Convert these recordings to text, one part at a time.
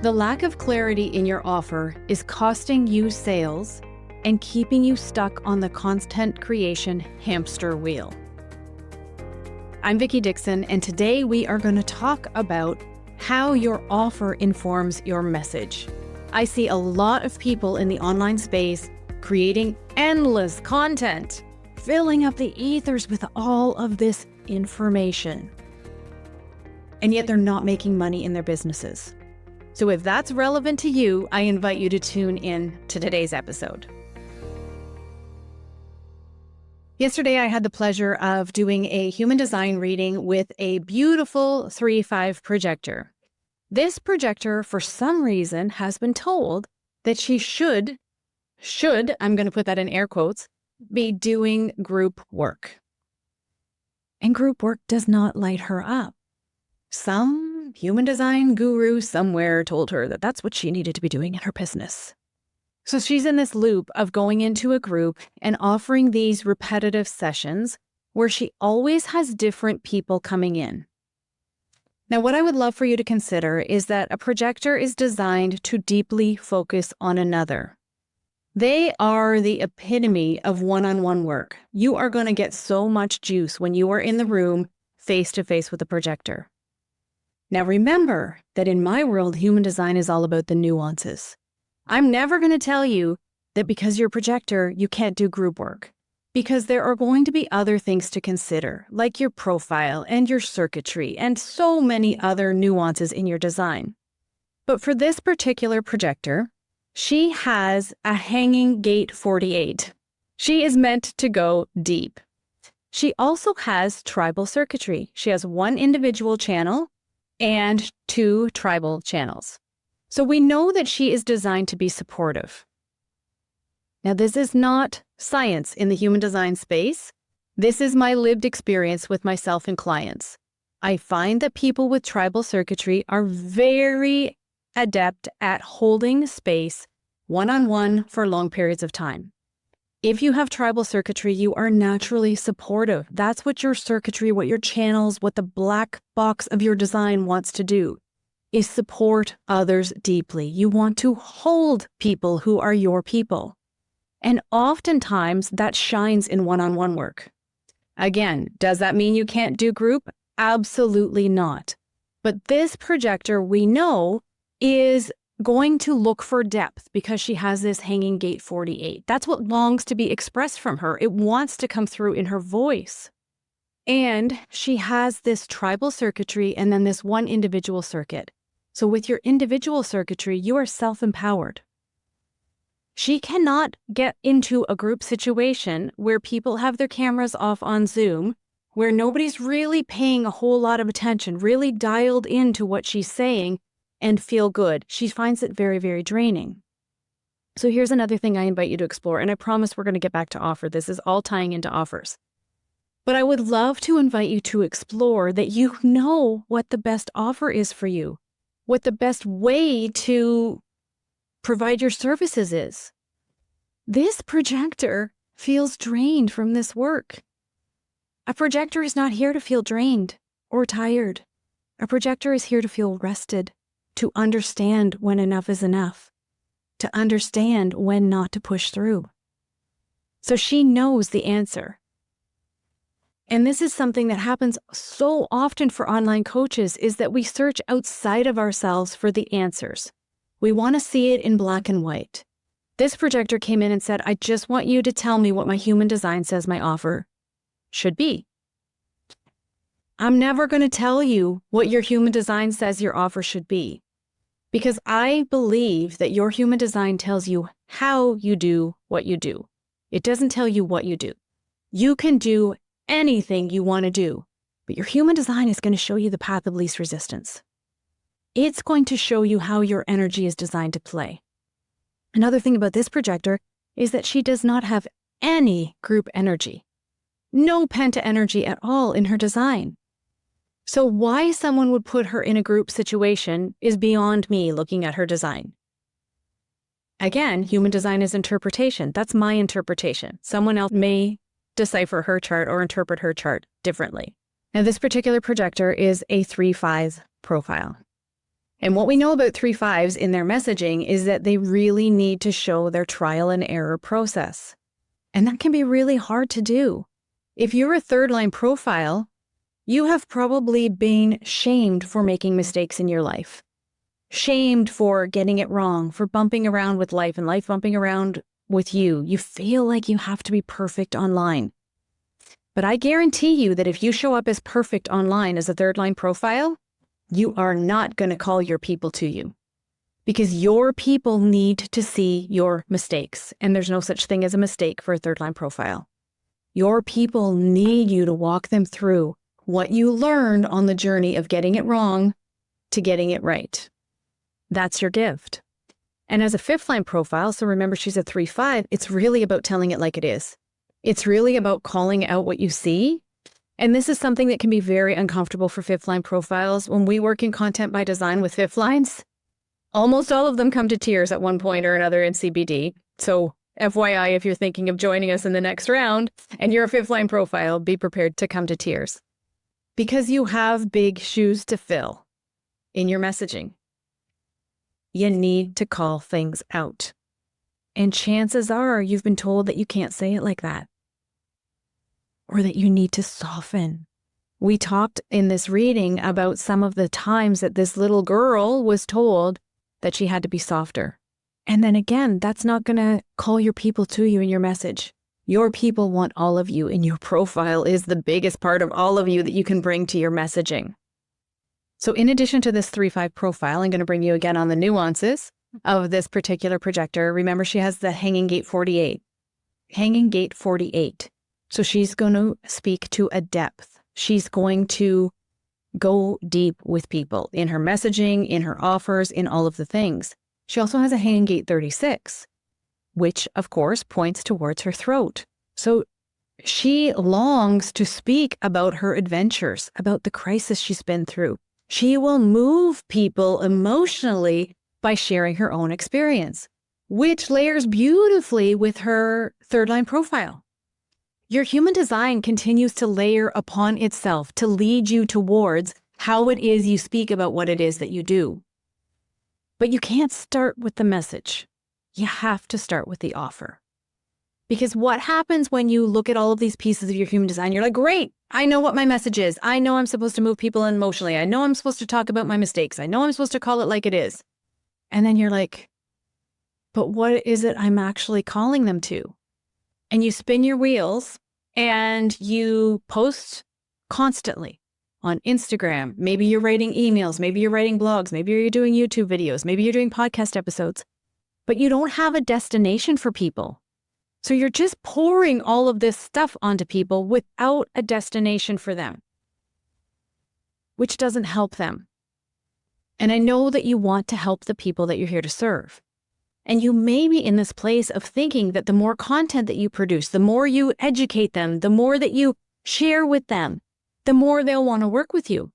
The lack of clarity in your offer is costing you sales and keeping you stuck on the content creation hamster wheel. I'm Vickie Dickson, and today we are going to talk about how your offer informs your message. I see a lot of people in the online space creating endless content, filling up the ethers with all of this information. And yet they're not making money in their businesses. So if that's relevant to you, I invite you to tune in to today's episode. Yesterday, I had the pleasure of doing a human design reading with a beautiful 3-5 projector. This projector, for some reason, has been told that she should, I'm going to put that in air quotes, be doing group work. And group work does not light her up. Some human design guru somewhere told her that that's what she needed to be doing in her business. So she's in this loop of going into a group and offering these repetitive sessions where she always has different people coming in. Now, what I would love for you to consider is that a projector is designed to deeply focus on another. They are the epitome of one-on-one work. You are going to get so much juice when you are in the room face-to-face with a projector. Now, remember that in my world, human design is all about the nuances. I'm never going to tell you that because you're a projector, you can't do group work, because there are going to be other things to consider, like your profile and your circuitry and so many other nuances in your design. But for this particular projector, she has a hanging gate 48. She is meant to go deep. She also has tribal circuitry. She has one individual channel and 2 tribal channels. So we know that she is designed to be supportive. Now, this is not science in the human design space. This is my lived experience with myself and clients. I find that people with tribal circuitry are very adept at holding space one-on-one for long periods of time. If you have tribal circuitry, you are naturally supportive. That's what your circuitry, what your channels, what the black box of your design wants to do, is support others deeply. You want to hold people who are your people. And oftentimes that shines in one-on-one work. Again, does that mean you can't do group? Absolutely not. But this projector, we know, is going to look for depth because she has this hanging gate 48. That's what longs to be expressed from her. It wants to come through in her voice. And she has this tribal circuitry and then this one individual circuit. So with your individual circuitry, you are self-empowered. She cannot get into a group situation where people have their cameras off on Zoom, where nobody's really paying a whole lot of attention, really dialed into what she's saying, and feel good. She finds it very, very draining. So here's another thing I invite you to explore, and I promise we're going to get back to offer. This is all tying into offers. But I would love to invite you to explore that you know what the best offer is for you, what the best way to provide your services is. This projector feels drained from this work. A projector is not here to feel drained or tired. A projector is here to feel rested, to understand when enough is enough, to understand when not to push through. So she knows the answer. And this is something that happens so often for online coaches, is that we search outside of ourselves for the answers. We want to see it in black and white. This projector came in and said, I just want you to tell me what my human design says my offer should be. I'm never going to tell you what your human design says your offer should be, because I believe that your human design tells you how you do what you do. It doesn't tell you what you do. You can do anything you want to do, but your human design is going to show you the path of least resistance. It's going to show you how your energy is designed to play. Another thing about this projector is that she does not have any group energy, no penta energy at all in her design. So why someone would put her in a group situation is beyond me looking at her design. Again, human design is interpretation. That's my interpretation. Someone else may decipher her chart or interpret her chart differently. Now, this particular projector is a 3-5 profile. And what we know about 3/5s in their messaging is that they really need to show their trial and error process. And that can be really hard to do. If you're a third line profile, you have probably been shamed for making mistakes in your life. Shamed for getting it wrong, for bumping around with life and life bumping around with you. You feel like you have to be perfect online. But I guarantee you that if you show up as perfect online as a third line profile, you are not going to call your people to you, because your people need to see your mistakes. And there's no such thing as a mistake for a third line profile. Your people need you to walk them through what you learned on the journey of getting it wrong to getting it right. That's your gift. And as a fifth line profile, so remember she's a 3/5, it's really about telling it like it is. It's really about calling out what you see. And this is something that can be very uncomfortable for fifth line profiles. When we work in content by design with fifth lines, almost all of them come to tears at one point or another in CBD. So FYI, if you're thinking of joining us in the next round and you're a fifth line profile, be prepared to come to tears. Because you have big shoes to fill in your messaging. You need to call things out. And chances are you've been told that you can't say it like that, or that you need to soften. We talked in this reading about some of the times that this little girl was told that she had to be softer. And then again, that's not going to call your people to you in your message. Your people want all of you, and your profile is the biggest part of all of you that you can bring to your messaging. So in addition to this 3/5 profile, I'm going to bring you again on the nuances of this particular projector. Remember, she has the hanging gate 48. Hanging gate 48. So she's going to speak to a depth. She's going to go deep with people in her messaging, in her offers, in all of the things. She also has a hanging gate 36, which of course points towards her throat. So she longs to speak about her adventures, about the crisis she's been through. She will move people emotionally by sharing her own experience, which layers beautifully with her third line profile. Your human design continues to layer upon itself to lead you towards how it is you speak about what it is that you do. But you can't start with the message. You have to start with the offer. Because what happens when you look at all of these pieces of your human design, you're like, great, I know what my message is. I know I'm supposed to move people emotionally. I know I'm supposed to talk about my mistakes. I know I'm supposed to call it like it is. And then you're like, but what is it I'm actually calling them to? And you spin your wheels and you post constantly on Instagram. Maybe you're writing emails. Maybe you're writing blogs. Maybe you're doing YouTube videos. Maybe you're doing podcast episodes. But you don't have a destination for people. So you're just pouring all of this stuff onto people without a destination for them, which doesn't help them. And I know that you want to help the people that you're here to serve. And you may be in this place of thinking that the more content that you produce, the more you educate them, the more that you share with them, the more they'll want to work with you.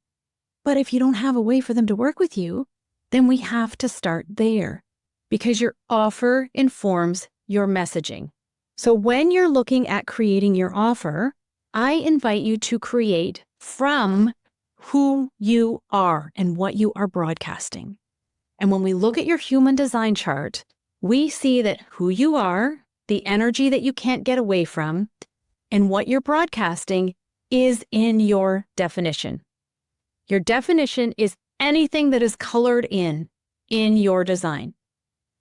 But if you don't have a way for them to work with you, then we have to start there, because your offer informs your messaging. So when you're looking at creating your offer, I invite you to create from who you are and what you are broadcasting. And when we look at your human design chart, we see that who you are, the energy that you can't get away from, and what you're broadcasting is in your definition. Your definition is anything that is colored in your design.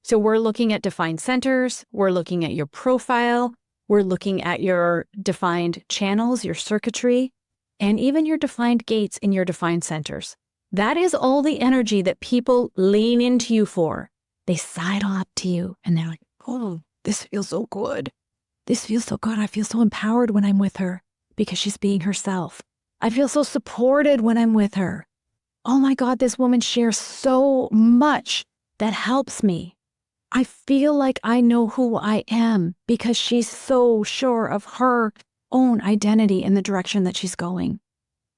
So we're looking at defined centers, we're looking at your profile, we're looking at your defined channels, your circuitry, and even your defined gates in your defined centers. That is all the energy that people lean into you for. They sidle up to you and they're like, oh, this feels so good. This feels so good. I feel so empowered when I'm with her because she's being herself. I feel so supported when I'm with her. Oh my God, this woman shares so much that helps me. I feel like I know who I am because she's so sure of her own identity and the direction that she's going.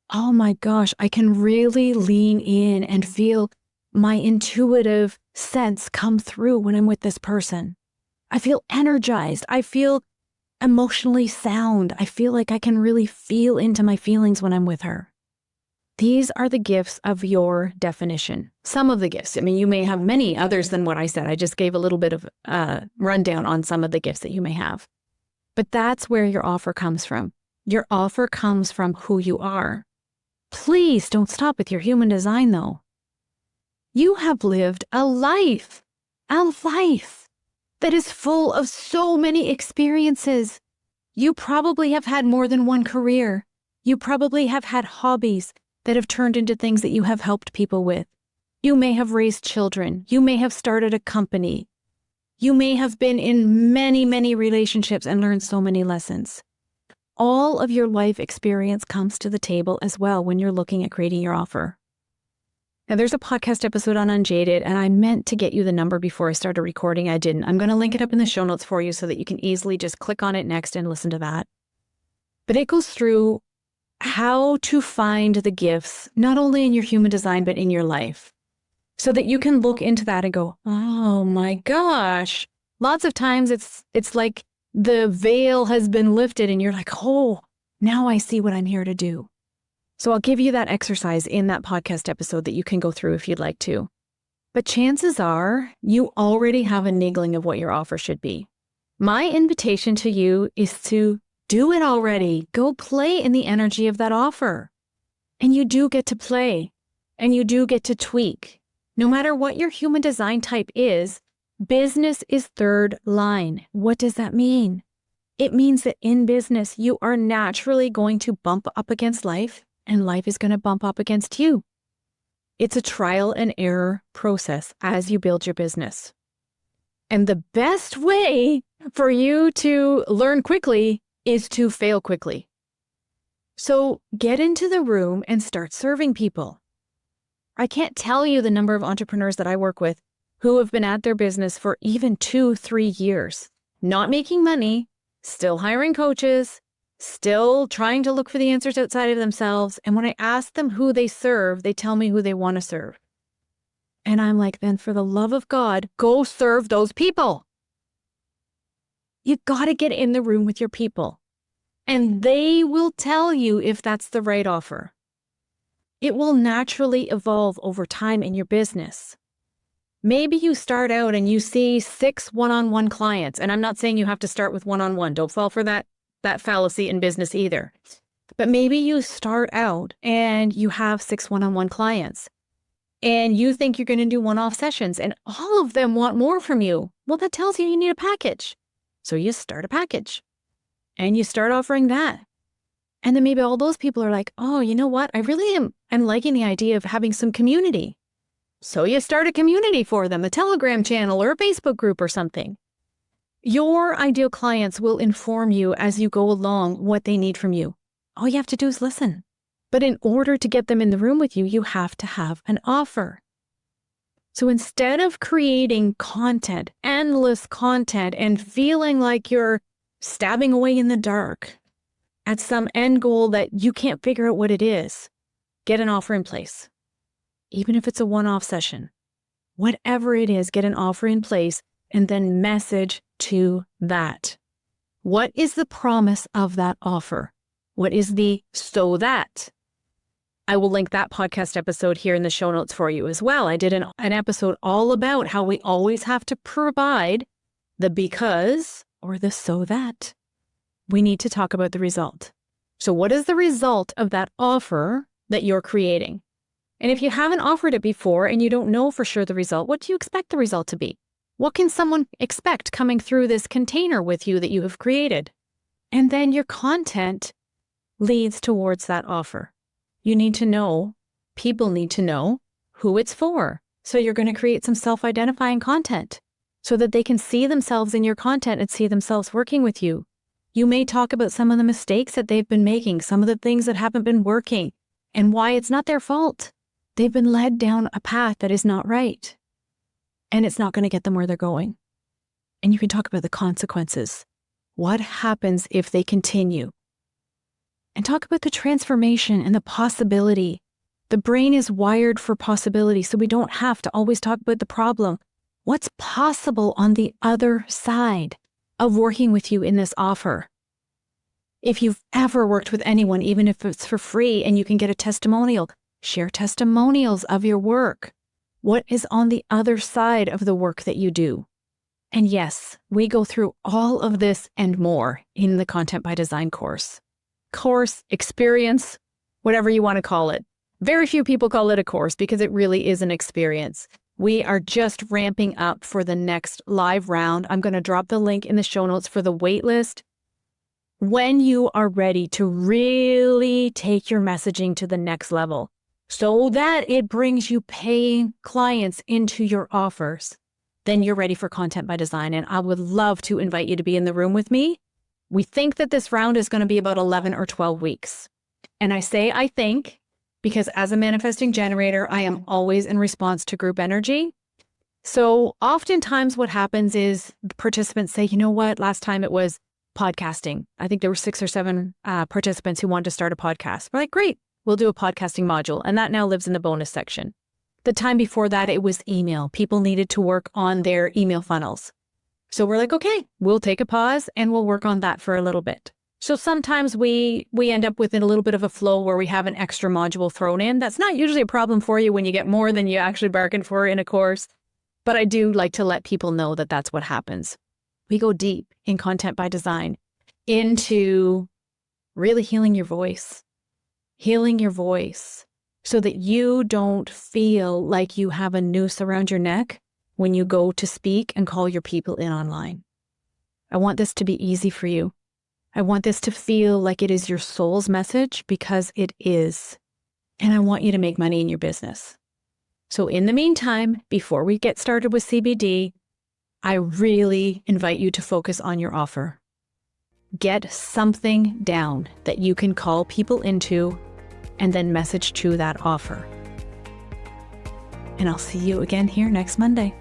Oh my gosh, I can really lean in and feel my intuitive sense come through when I'm with this person. I feel energized. I feel emotionally sound. I feel like I can really feel into my feelings when I'm with her. These are the gifts of your definition. Some of the gifts. I mean, you may have many others than what I said. I just gave a little bit of a rundown on some of the gifts that you may have. But that's where your offer comes from. Your offer comes from who you are. Please don't stop with your human design, though. You have lived a life that is full of so many experiences. You probably have had more than one career. You probably have had hobbies that have turned into things that you have helped people with. You may have raised children. You may have started a company. You may have been in many, many relationships and learned so many lessons. All of your life experience comes to the table as well when you're looking at creating your offer. Now, there's a podcast episode on Unjaded, and I meant to get you the number before I started recording. I didn't. I'm going to link it up in the show notes for you so that you can easily just click on it next and listen to that. But it goes through how to find the gifts, not only in your human design, but in your life, so that you can look into that and go, oh my gosh. Lots of times it's like the veil has been lifted and you're like, oh, now I see what I'm here to do. So I'll give you that exercise in that podcast episode that you can go through if you'd like to. But chances are you already have an inkling of what your offer should be. My invitation to you is to do it already. Go play in the energy of that offer. And you do get to play, and you do get to tweak. No matter what your human design type is, business is third line. What does that mean? It means that in business, you are naturally going to bump up against life, and life is going to bump up against you. It's a trial and error process as you build your business. And the best way for you to learn quickly is to fail quickly. So get into the room and start serving people. I can't tell you the number of entrepreneurs that I work with who have been at their business for even 2-3 years, not making money, still hiring coaches, still trying to look for the answers outside of themselves. And when I ask them who they serve, they tell me who they want to serve. And I'm like, then for the love of God, go serve those people. You got to get in the room with your people. And they will tell you if that's the right offer. It will naturally evolve over time in your business. Maybe you start out and you see 6 one-on-one clients. And I'm not saying you have to start with one-on-one. Don't fall for that fallacy in business either. But maybe you start out and you have 6 one-on-one clients and you think you're going to do one-off sessions and all of them want more from you. Well, that tells you need a package. So you start a package and you start offering that. And then maybe all those people are like, oh, you know what? I really am liking the idea of having some community. So you start a community for them, a Telegram channel or a Facebook group or something. Your ideal clients will inform you as you go along what they need from you. All you have to do is listen. But in order to get them in the room with you, you have to have an offer. So instead of creating content, endless content, and feeling like you're stabbing away in the dark at some end goal that you can't figure out what it is, get an offer in place. Even if it's a one-off session, whatever it is, get an offer in place and then message to that. What is the promise of that offer? What is the so that? I will link that podcast episode here in the show notes for you as well. I did an episode all about how we always have to provide the because or the so that. We need to talk about the result. So what is the result of that offer that you're creating? And if you haven't offered it before and you don't know for sure the result, what do you expect the result to be? What can someone expect coming through this container with you that you have created? And then your content leads towards that offer. You need to know, people need to know who it's for. So you're going to create some self-identifying content so that they can see themselves in your content and see themselves working with you. You may talk about some of the mistakes that they've been making, some of the things that haven't been working, and why it's not their fault. They've been led down a path that is not right. And it's not going to get them where they're going. And you can talk about the consequences. What happens if they continue? And talk about the transformation and the possibility. The brain is wired for possibility, so we don't have to always talk about the problem. What's possible on the other side of working with you in this offer? If you've ever worked with anyone, even if it's for free and you can get a testimonial, Share testimonials of your work. What is on the other side of the work that you do? And yes, we go through all of this and more in the Content by Design course. Course, experience, whatever you want to call it. Very few people call it a course because it really is an experience. We are just ramping up for the next live round. I'm going to drop the link in the show notes for the wait list. When you are ready to really take your messaging to the next level so that it brings you paying clients into your offers, then you're ready for Content by Design. And I would love to invite you to be in the room with me. We think that this round is going to be about 11 or 12 weeks. And I say I think because as a manifesting generator, I am always in response to group energy. So oftentimes what happens is participants say, you know what, last time it was podcasting. I think there were 6 or 7 participants who wanted to start a podcast. We're like, great, we'll do a podcasting module. And that now lives in the bonus section. The time before that, it was email. People needed to work on their email funnels. So we're like, okay, we'll take a pause and we'll work on that for a little bit. So sometimes we end up with a little bit of a flow where we have an extra module thrown in. That's not usually a problem for you when you get more than you actually bargained for in a course. But I do like to let people know that that's what happens. We go deep in Content by Design into really healing your voice so that you don't feel like you have a noose around your neck when you go to speak and call your people in online. I want this to be easy for you. I want this to feel like it is your soul's message because it is. And I want you to make money in your business. So in the meantime, before we get started with CBD, I really invite you to focus on your offer. Get something down that you can call people into and then message to that offer. And I'll see you again here next Monday.